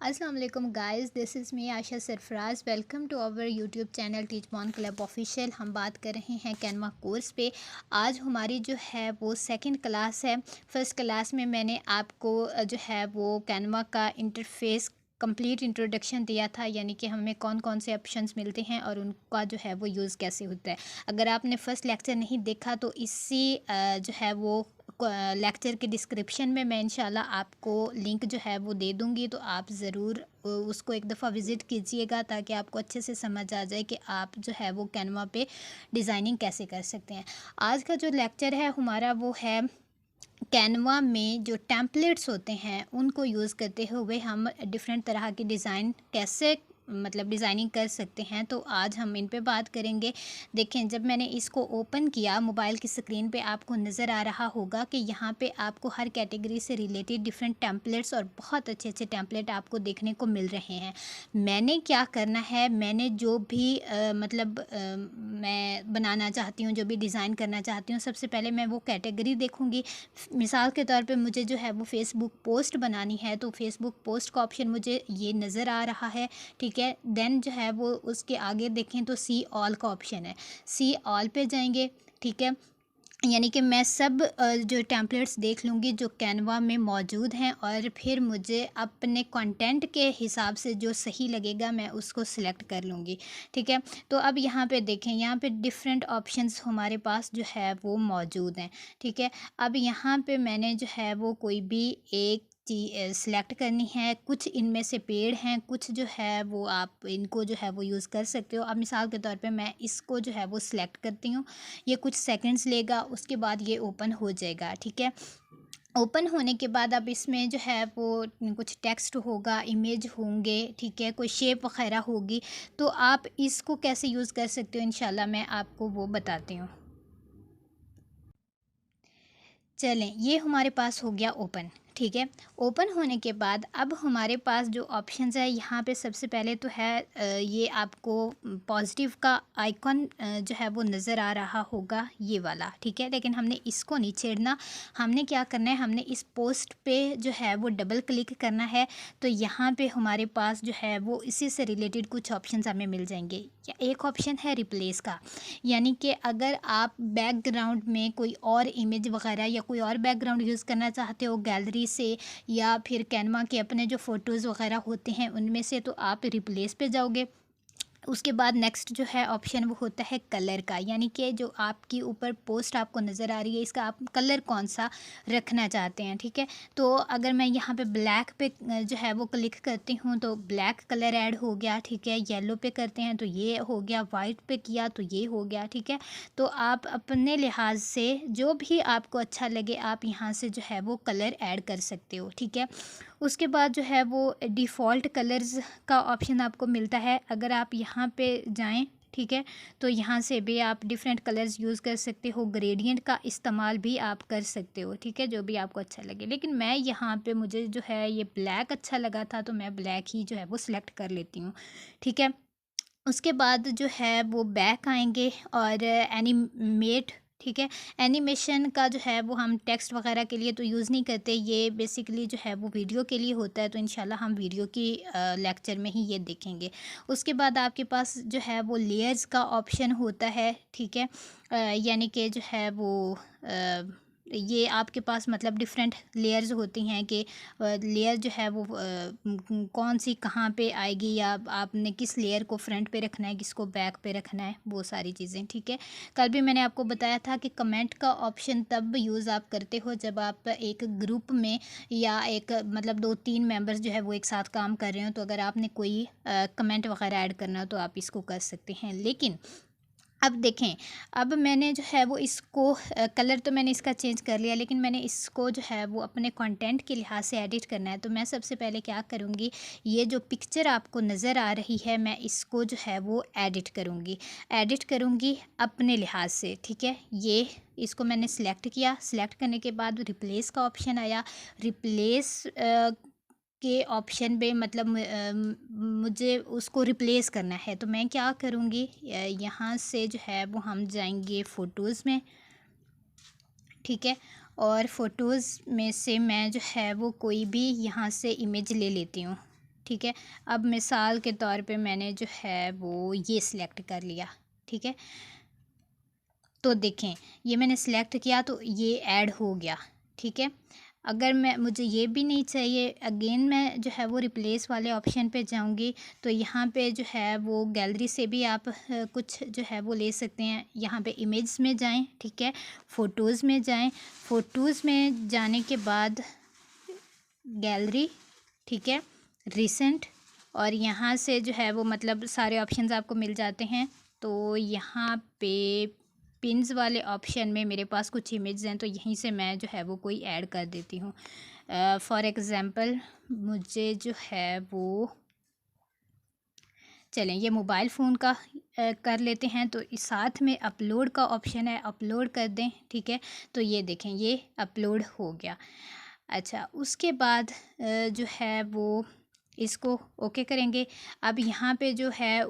अस्सलाम वालेकुम guys, this is me Asha Sarfaraz. Welcome to our YouTube channel teach bon club official. हम बात कर रहे हैं कैनवा कोर्स पे। आज हमारी जो है वो सेकंड क्लास है। फर्स्ट क्लास में मैंने आपको जो है वो कैनवा का इंटरफेस कंप्लीट इंट्रोडक्शन दिया था, यानी कि हमें कौन कौन से ऑप्शंस मिलते हैं और उनका जो है वो यूज़ कैसे होता है। अगर आपने फ़र्स्ट लेक्चर नहीं देखा तो इसी जो है वो लेक्चर के डिस्क्रिप्शन में मैं इंशाल्लाह आपको लिंक जो है वो दे दूँगी, तो आप ज़रूर उसको एक दफ़ा विज़िट कीजिएगा ताकि आपको अच्छे से समझ आ जाए कि आप जो है वो कैनवा पे डिज़ाइनिंग कैसे कर सकते हैं। आज का जो लेक्चर है हमारा वो है कैनवा में जो टेम्पलेट्स होते हैं उनको यूज़ करते हुए हम डिफरेंट तरह के डिज़ाइन कैसे मतलब डिज़ाइनिंग कर सकते हैं, तो आज हम इन पे बात करेंगे। देखें, जब मैंने इसको ओपन किया मोबाइल की स्क्रीन पे आपको नज़र आ रहा होगा कि यहाँ पे आपको हर कैटेगरी से रिलेटेड डिफरेंट टेम्पलेट्स और बहुत अच्छे अच्छे टेम्पलेट आपको देखने को मिल रहे हैं। मैंने क्या करना है, मैंने जो भी मैं बनाना चाहती हूँ, जो भी डिज़ाइन करना चाहती हूँ, सबसे पहले मैं वो कैटेगरी देखूँगी। मिसाल के तौर पे मुझे जो है वो फ़ेसबुक पोस्ट बनानी है, तो फ़ेसबुक पोस्ट का ऑप्शन मुझे ये नज़र आ रहा है, ठीक है। देन जो है वो उसके आगे देखें तो सी ऑल का ऑप्शन है, सी ऑल पे जाएंगे, ठीक है। यानी कि मैं सब जो टेम्पलेट्स देख लूँगी जो कैनवा में मौजूद हैं और फिर मुझे अपने कंटेंट के हिसाब से जो सही लगेगा मैं उसको सिलेक्ट कर लूँगी, ठीक है। तो अब यहाँ पे देखें, यहाँ पे डिफरेंट ऑप्शंस हमारे पास जो है वो मौजूद हैं, ठीक है। अब यहाँ पे मैंने जो है वो कोई भी एक सिलेक्ट करनी है। कुछ इनमें से पेड़ हैं, कुछ जो है वो आप इनको जो है वो यूज़ कर सकते हो। अब मिसाल के तौर पे मैं इसको जो है वो सिलेक्ट करती हूँ। ये कुछ सेकंड्स लेगा, उसके बाद ये ओपन हो जाएगा, ठीक है। ओपन होने के बाद अब इसमें जो है वो कुछ टेक्स्ट होगा, इमेज होंगे, ठीक है, कोई शेप वगैरह होगी। तो आप इसको कैसे यूज़ कर सकते हो इंशाल्लाह मैं आपको वो बताती हूँ। चलें, ये हमारे पास हो गया ओपन, ठीक है। ओपन होने के बाद अब हमारे पास जो ऑप्शंस है यहाँ पे सबसे पहले तो है ये आपको पॉजिटिव का आइकॉन जो है वो नज़र आ रहा होगा, ये वाला, ठीक है। लेकिन हमने इसको नहीं छेड़ना, हमने क्या करना है, हमने इस पोस्ट पे जो है वो डबल क्लिक करना है। तो यहाँ पे हमारे पास जो है वो इसी से रिलेटेड कुछ ऑप्शंस हमें मिल जाएंगे। या एक ऑप्शन है रिप्लेस का, यानी कि अगर आप बैकग्राउंड में कोई और इमेज वगैरह या कोई और बैकग्राउंड यूज़ करना चाहते हो गैलरी से या फिर कैनवा के अपने जो फ़ोटोज़ वगैरह होते हैं उनमें से, तो आप रिप्लेस पे जाओगे। उसके बाद नेक्स्ट जो है ऑप्शन वो होता है कलर का, यानी कि जो आपकी ऊपर पोस्ट आपको नज़र आ रही है इसका आप कलर कौन सा रखना चाहते हैं, ठीक है। तो अगर मैं यहाँ पे ब्लैक पे जो है वो क्लिक करती हूँ तो ब्लैक कलर ऐड हो गया, ठीक है। येलो पे करते हैं तो ये हो गया, वाइट पे किया तो ये हो गया, ठीक है। तो आप अपने लिहाज से जो भी आपको अच्छा लगे आप यहाँ से जो है वो कलर ऐड कर सकते हो, ठीक है। उसके बाद जो है वो डिफ़ॉल्ट कलर्स का ऑप्शन आपको मिलता है। अगर आप यहाँ पे जाएं, ठीक है, तो यहाँ से भी आप डिफरेंट कलर्स यूज़ कर सकते हो, ग्रेडियंट का इस्तेमाल भी आप कर सकते हो, ठीक है, जो भी आपको अच्छा लगे। लेकिन मैं यहाँ पे मुझे जो है ये ब्लैक अच्छा लगा था तो मैं ब्लैक ही जो है वो सिलेक्ट कर लेती हूँ, ठीक है। उसके बाद जो है वो बैक आएंगे और एनिमेट, ठीक है। एनिमेशन का जो है वो हम टेक्स्ट वगैरह के लिए तो यूज़ नहीं करते, ये बेसिकली जो है वो वीडियो के लिए होता है, तो इंशाल्लाह हम वीडियो की लेक्चर में ही ये देखेंगे। उसके बाद आपके पास जो है वो लेयर्स का ऑप्शन होता है, ठीक है। यानी कि जो है वो ये आपके पास मतलब डिफरेंट लेयर्स होती हैं कि लेयर जो है वो कौन सी कहाँ पे आएगी या आपने किस लेयर को फ्रंट पे रखना है, किसको बैक पे रखना है, वो सारी चीज़ें, ठीक है। कल भी मैंने आपको बताया था कि कमेंट का ऑप्शन तब यूज़ आप करते हो जब आप एक ग्रुप में या एक मतलब 2-3 मेंबर्स जो है वो एक साथ काम कर रहे हो, तो अगर आपने कोई कमेंट वगैरह ऐड करना हो तो आप इसको कर सकते हैं। लेकिन अब देखें, अब मैंने जो है वो इसको कलर तो मैंने इसका चेंज कर लिया, लेकिन मैंने इसको जो है वो अपने कंटेंट के लिहाज से एडिट करना है। तो मैं सबसे पहले क्या करूँगी, ये जो पिक्चर आपको नज़र आ रही है मैं इसको जो है वो एडिट करूँगी अपने लिहाज से, ठीक है। ये इसको मैंने सिलेक्ट किया, सिलेक्ट करने के बाद रिप्लेस का ऑप्शन आया। रिप्लेस के ऑप्शन पे मतलब मुझे उसको रिप्लेस करना है, तो मैं क्या करूँगी, यहाँ से जो है वो हम जाएंगे फ़ोटोज़ में, ठीक है। और फ़ोटोज़ में से मैं जो है वो कोई भी यहाँ से इमेज ले लेती हूँ, ठीक है। अब मिसाल के तौर पे मैंने जो है वो ये सिलेक्ट कर लिया, ठीक है। तो देखें ये मैंने सिलेक्ट किया तो ये ऐड हो गया, ठीक है। अगर मुझे ये भी नहीं चाहिए, अगेन मैं जो है वो रिप्लेस वाले ऑप्शन पे जाऊंगी, तो यहाँ पे जो है वो गैलरी से भी आप कुछ जो है वो ले सकते हैं। यहाँ पे इमेज में जाएं, ठीक है, फ़ोटोज़ में जाएं, फ़ोटोज़ में जाने के बाद गैलरी, ठीक है, रिसेंट, और यहाँ से जो है वो मतलब सारे ऑप्शंस आपको मिल जाते हैं। तो यहाँ पे पिन्स वाले ऑप्शन में मेरे पास कुछ इमेज हैं, तो यहीं से मैं जो है वो कोई ऐड कर देती हूँ। फॉर एग्ज़ाम्पल मुझे जो है वो, चलें ये मोबाइल फ़ोन का कर लेते हैं। तो इस साथ में अपलोड का ऑप्शन है, अपलोड कर दें, ठीक है। तो ये देखें ये अपलोड हो गया। अच्छा, उसके बाद जो है वो इसको ओके करेंगे। अब यहाँ पे जो है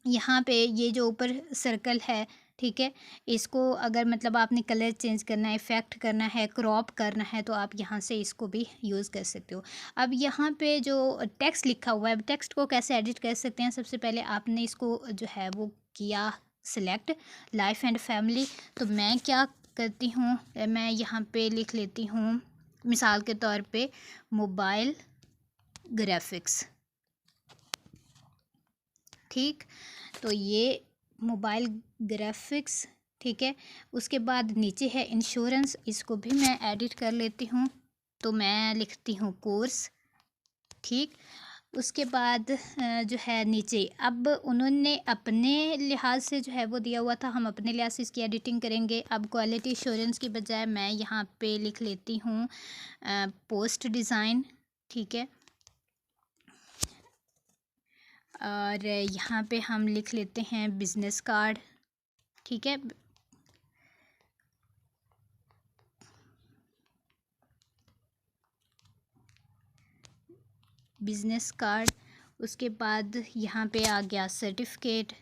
यहाँ पे ये जो ऊपर सर्कल है, ठीक है, इसको अगर मतलब आपने कलर चेंज करना है, इफ़ेक्ट करना है, क्रॉप करना है, तो आप यहाँ से इसको भी यूज़ कर सकते हो। अब यहाँ पे जो टेक्स्ट लिखा हुआ है, टेक्स्ट को कैसे एडिट कर सकते हैं? सबसे पहले आपने इसको जो है वो किया सिलेक्ट लाइफ एंड फैमिली। तो मैं क्या करती हूँ, मैं यहाँ पे लिख लेती हूँ मिसाल के तौर पे मोबाइल ग्राफिक्स, ठीक। तो ये मोबाइल ग्राफिक्स, ठीक है। उसके बाद नीचे है इंश्योरेंस, इसको भी मैं एडिट कर लेती हूँ। तो मैं लिखती हूँ कोर्स, ठीक। उसके बाद जो है नीचे अब उन्होंने अपने लिहाज से जो है वो दिया हुआ था, हम अपने लिहाज से इसकी एडिटिंग करेंगे। अब क्वालिटी इंश्योरेंस की बजाय मैं यहाँ पे लिख लेती हूँ पोस्ट डिज़ाइन, ठीक है। और यहाँ पे हम लिख लेते हैं बिज़नेस कार्ड, ठीक है। बिज़नेस कार्ड, उसके बाद यहाँ पे आ गया सर्टिफिकेट,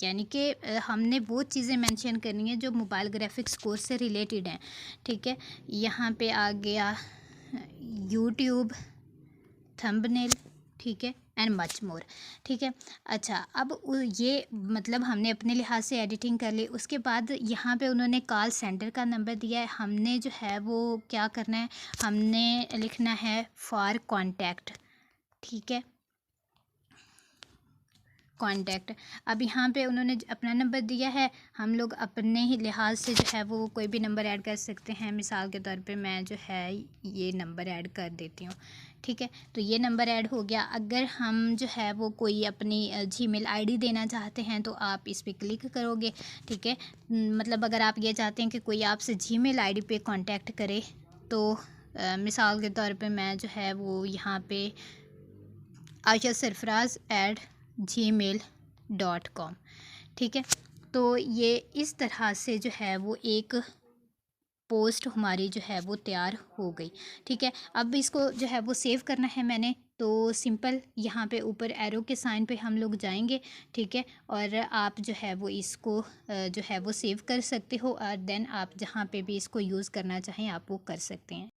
यानी कि हमने वो चीज़ें मेंशन करनी है जो मोबाइल ग्राफिक्स कोर्स से रिलेटेड हैं, ठीक है। यहाँ पे आ गया यूट्यूब थंबनेल, ठीक है, एंड मच मोर, ठीक है। अच्छा, अब ये मतलब हमने अपने लिहाज से एडिटिंग कर ली। उसके बाद यहाँ पे उन्होंने कॉल सेंटर का नंबर दिया है, हमने जो है वो क्या करना है, हमने लिखना है फॉर कॉन्टैक्ट, ठीक है, कॉन्टैक्ट। अब यहाँ पे उन्होंने अपना नंबर दिया है, हम लोग अपने ही लिहाज से जो है वो कोई भी नंबर ऐड कर सकते हैं। मिसाल के तौर पे मैं जो है ये नंबर ऐड कर देती हूँ, ठीक है। तो ये नंबर ऐड हो गया। अगर हम जो है वो कोई अपनी जीमेल आईडी देना चाहते हैं तो आप इस पर क्लिक करोगे, ठीक है। मतलब अगर आप ये चाहते हैं कि कोई आपसे जीमेल आईडी पे कांटेक्ट करे, तो मिसाल के तौर पे मैं जो है वो यहाँ पे आयशा सरफराज @gmail.com, ठीक है। तो ये इस तरह से जो है वो एक पोस्ट हमारी जो है वो तैयार हो गई, ठीक है। अब इसको जो है वो सेव करना है मैंने, तो सिंपल यहाँ पे ऊपर एरो के साइन पे हम लोग जाएंगे, ठीक है। और आप जो है वो इसको जो है वो सेव कर सकते हो, और देन आप जहाँ पे भी इसको यूज़ करना चाहें आप वो कर सकते हैं।